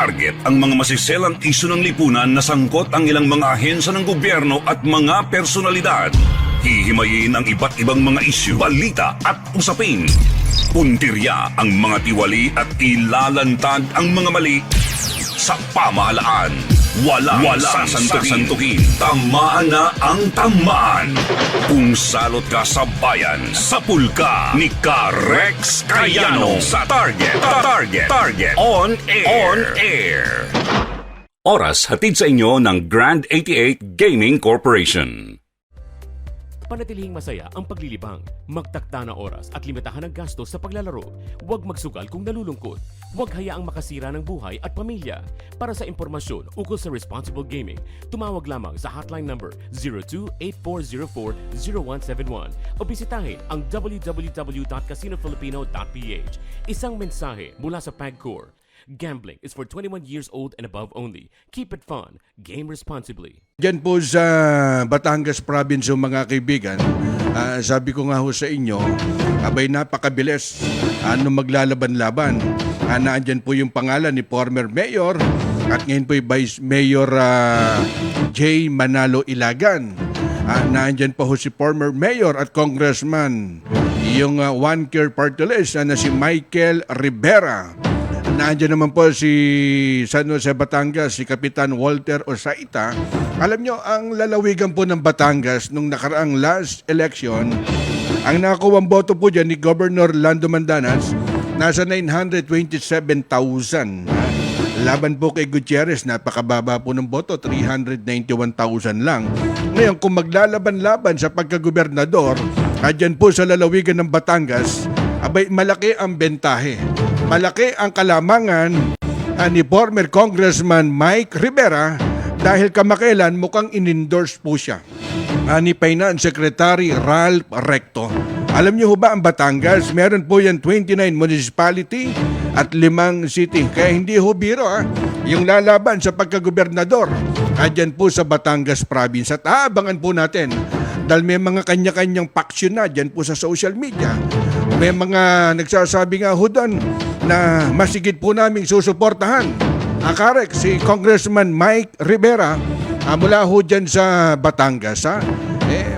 Target ang mga masiselang isyu ng lipunan na sangkot ang ilang mga ahensya ng gobyerno at mga personalidad. Hihimayin ang iba't ibang mga isyu, balita at usapin. Puntirya ang mga tiwali at ilalantad ang mga mali sa pamahalaan. Walang sasantukin. Tamaan na ang tamaan. Kung salot ka sa bayan, sapul ka ni Rex Cayano sa Target On Air. Oras hatid sa inyo ng Grand 88 Gaming Corporation. Panatilihing masaya ang paglilibang. Magtakda na oras at limitahan ang gastos sa paglalaro. Huwag magsugal kung nalulungkot. Huwag hayaang makasira ng buhay at pamilya. Para sa impormasyon ukol sa responsible gaming, tumawag lamang sa hotline number 02-8404-0171 o bisitahin ang www.casinofilipino.ph. Isang mensahe mula sa PAGCOR. Gambling is for 21 years old and above only. Keep it fun. Game responsibly. Diyan po sa Batangas Province mga kaibigan, sabi ko nga ho sa inyo, abay napakabilis maglalaban-laban. Naandyan po yung pangalan ni former mayor at ngayon po yung Vice Mayor J. Manalo Ilagan. Naandyan po ho si former mayor at congressman, yung One Care Party List na si Michael Rivera. Nandiyan naman po si San Jose, Batangas, si Kapitan Walter Osaita. Alam nyo, ang lalawigan po ng Batangas nung nakaraang last election, ang nakakuwang boto po dyan ni Governor Lando Mandanas, nasa 927,000. Laban po kay Gutierrez, napakababa po ng boto, 391,000 lang. Ngayon, kung maglalaban-laban sa pagkagobernador, dyan po sa lalawigan ng Batangas, abay malaki ang bentahe. Malaki ang kalamangan ni former Congressman Mike Rivera dahil kamakailan mukhang in-endorse po siya ni Finance Secretary Ralph Recto. Alam niyo ho ba ang Batangas, meron po yan 29 municipality at 5 city. Kaya hindi ho biro yung lalaban sa pagkagobernador dyan po sa Batangas Province. At aabangan po natin dahil may mga kanya-kanyang faction na dyan po sa social media. May mga nagsasabi nga ho doon na masigit po naming susuportahan. Karek, si Congressman Mike Rivera mula ho dyan sa Batangas.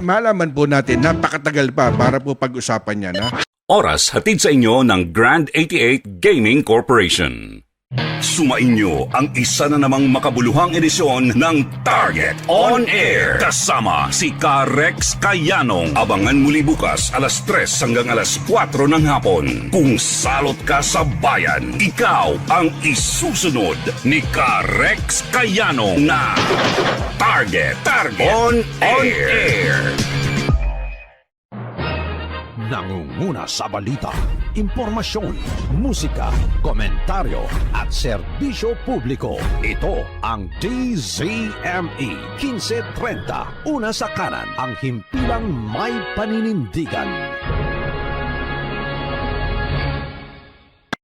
Malaman po natin, napakatagal pa para po pag-usapan yan. Oras hatid sa inyo ng Grand 88 Gaming Corporation. Sumainyo ang isa na namang makabuluhang edisyon ng Target On Air. Kasama si Rex Cayano. Abangan muli bukas alas 3 hanggang alas 4 ng hapon. Kung salot ka sa bayan, ikaw ang isusunod ni Rex Cayano na Target On Air. Nangunguna sa balita, impormasyon, musika, komentaryo at serbisyo publiko. Ito ang DZME 1530. Una sa kanan, ang himpilang may paninindigan.